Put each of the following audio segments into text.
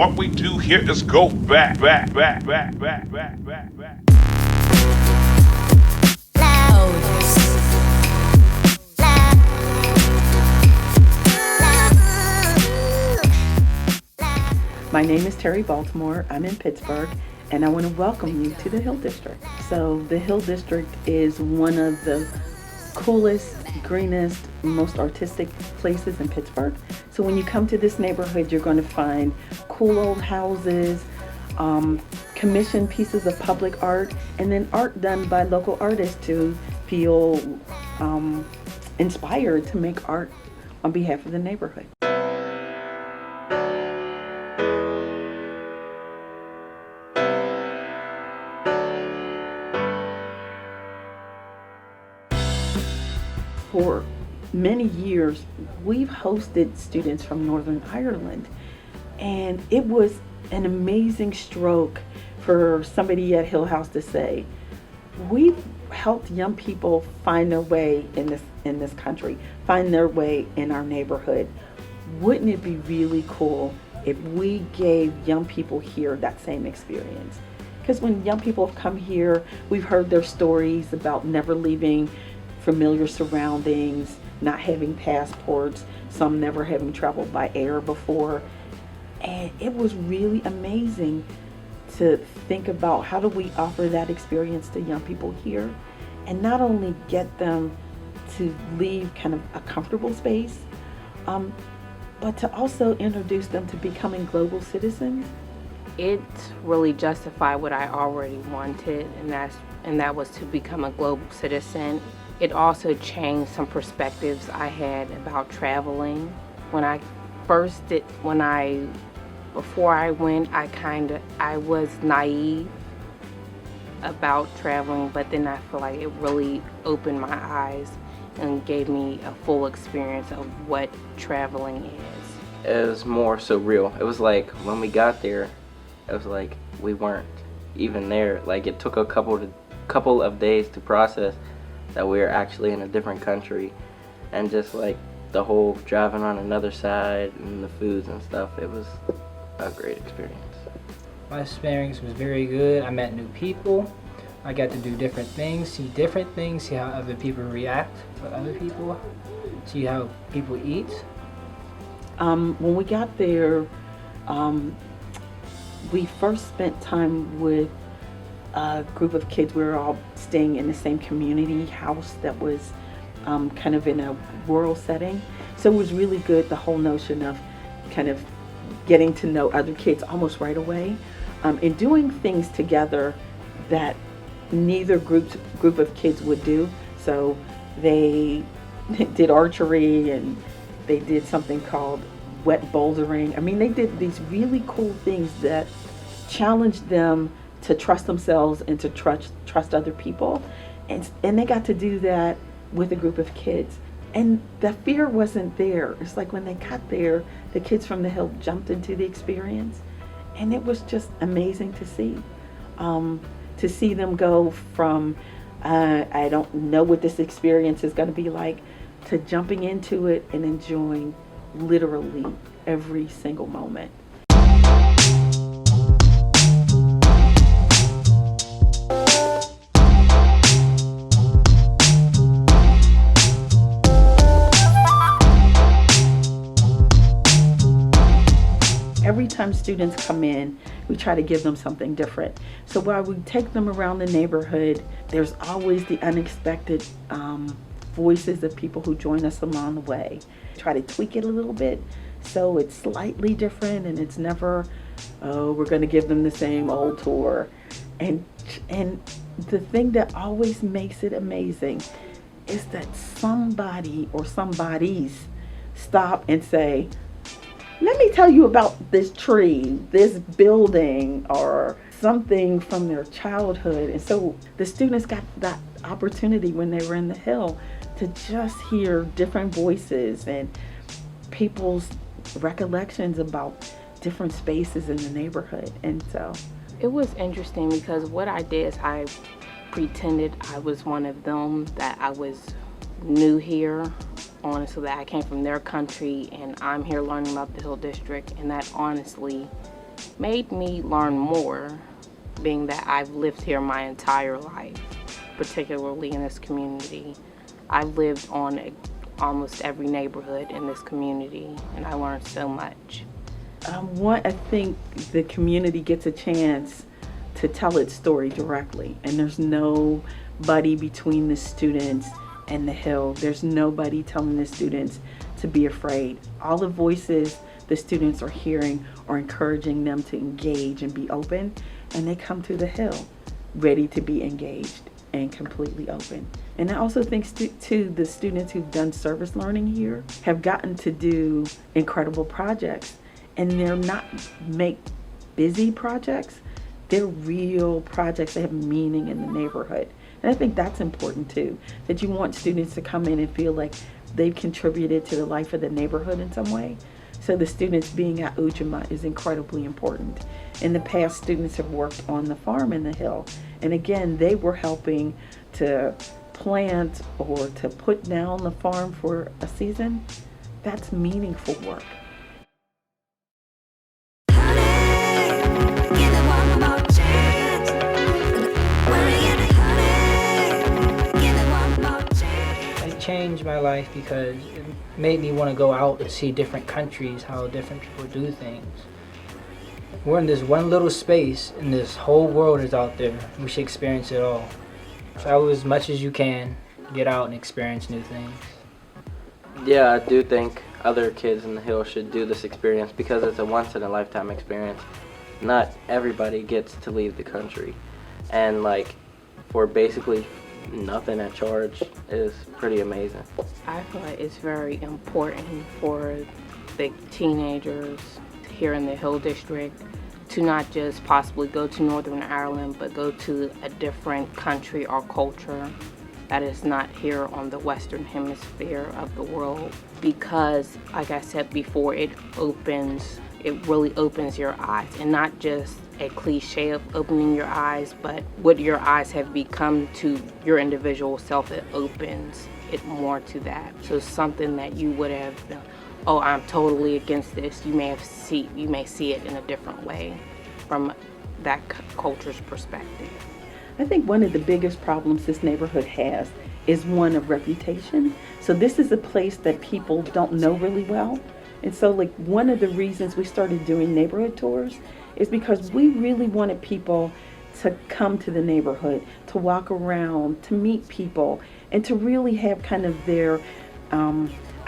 What we do here is go back, back, back, back, back, back, back, back. My name is Terry Baltimore. I'm in Pittsburgh, and I want to welcome you to the Hill District. So the Hill District is one of the coolest, greenest, most artistic places in Pittsburgh. So when you come to this neighborhood, you're going to find cool old houses, commissioned pieces of public art, and then art done by local artists to feel inspired to make art on behalf of the neighborhood. For many years, we've hosted students from Northern Ireland, and it was an amazing stroke for somebody at Hill House to say, we've helped young people find their way in this country, find their way in our neighborhood. Wouldn't it be really cool if we gave young people here that same experience? Because when young people have come here, we've heard their stories about never leaving familiar surroundings, not having passports, some never having traveled by air before. And it was really amazing to think about how do we offer that experience to young people here and not only get them to leave kind of a comfortable space, but to also introduce them to becoming global citizens. It really justified what I already wanted, and that was to become a global citizen. It also changed some perspectives I had about traveling. Before I went, I was naive about traveling, but then I feel like it really opened my eyes and gave me a full experience of what traveling is. It was more surreal. It was like when we got there, it was like we weren't even there. Like it took a couple of days to process that we were actually in a different country, and just like the whole driving on another side and the foods and stuff, it was a great experience. My experience was very good. I met new people. I got to do different things, see how other people react with other people, see how people eat. When we got there, we first spent time with a group of kids. We were all staying in the same community house that was kind of in a rural setting. So it was really good, the whole notion of kind of getting to know other kids almost right away, and doing things together that neither group of kids would do. So they did archery, and they did something called wet bouldering. I mean, they did these really cool things that challenged them to trust themselves and to trust other people, and they got to do that with a group of kids, and the fear wasn't there. It's like when they got there, the kids from the Hill jumped into the experience, and it was just amazing to see them go from I don't know what this experience is going to be like, to jumping into it and enjoying literally every single moment. Every time students come in, we try to give them something different. So while we take them around the neighborhood, there's always the unexpected voices of people who join us along the way. Try to tweak it a little bit so it's slightly different, and it's never, oh, we're going to give them the same old tour. And the thing that always makes it amazing is that somebody or somebodies stop and say, let me tell you about this tree, this building, or something from their childhood. And so the students got that opportunity when they were in the Hill to just hear different voices and people's recollections about different spaces in the neighborhood. And so it was interesting because what I did is I pretended I was one of them, that I was new here, so that I came from their country and I'm here learning about the Hill District, and that honestly made me learn more, being that I've lived here my entire life, particularly in this community. I've lived on almost every neighborhood in this community, and I learned so much. I think the community gets a chance to tell its story directly, and there's nobody between the students and the Hill. There's nobody telling the students to be afraid. All the voices the students are hearing are encouraging them to engage and be open, and they come to the Hill ready to be engaged and completely open. And I also think too, the students who've done service learning here have gotten to do incredible projects, and they're not make busy projects. They're real projects that have meaning in the neighborhood. And I think that's important too, that you want students to come in and feel like they've contributed to the life of the neighborhood in some way. So the students being at Ujima is incredibly important. In the past, students have worked on the farm in the Hill. And again, they were helping to plant or to put down the farm for a season. That's meaningful work. It changed my life because it made me want to go out and see different countries, how different people do things. We're in this one little space and this whole world is out there. We should experience it all. Travel as much as you can, get out and experience new things. Yeah, I do think other kids in the Hill should do this experience because it's a once-in-a-lifetime experience. Not everybody gets to leave the country. And like, for basically nothing at charge is pretty amazing. I feel like it's very important for the teenagers here in the Hill District to not just possibly go to Northern Ireland, but go to a different country or culture that is not here on the Western Hemisphere of the world. Because, like I said before, it really opens your eyes, and not just a cliche of opening your eyes, but what your eyes have become to your individual self, it opens it more to that. So something that you would have, oh, I'm totally against this, you may see it in a different way from that culture's perspective. I think one of the biggest problems this neighborhood has is one of reputation. So this is a place that people don't know really well. And so like one of the reasons we started doing neighborhood tours is because we really wanted people to come to the neighborhood, to walk around, to meet people, and to really have kind of their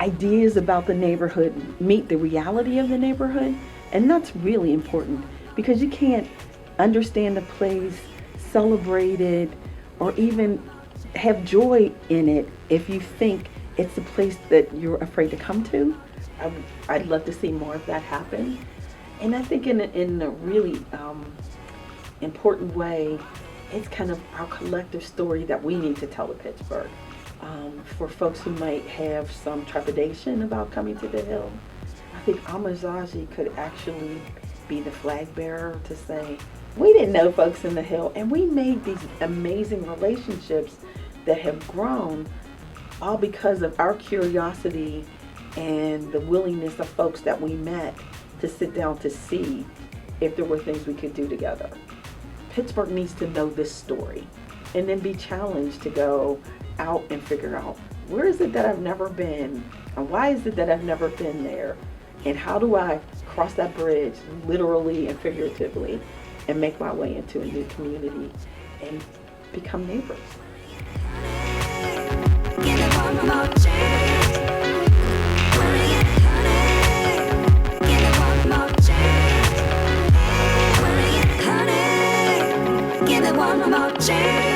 ideas about the neighborhood meet the reality of the neighborhood. And that's really important because you can't understand a place, celebrate it, or even have joy in it if you think it's a place that you're afraid to come to. I'd love to see more of that happen. And I think in a really important way, it's kind of our collective story that we need to tell to Pittsburgh. For folks who might have some trepidation about coming to the Hill, I think Amazaji could actually be the flag bearer to say, we didn't know folks in the Hill, and we made these amazing relationships that have grown all because of our curiosity and the willingness of folks that we met to sit down to see if there were things we could do together. Pittsburgh needs to know this story and then be challenged to go out and figure out, where is it that I've never been, and why is it that I've never been there, and how do I cross that bridge literally and figuratively and make my way into a new community and become neighbors. Give it one more chance. Give it one more chance. Give it one more chance.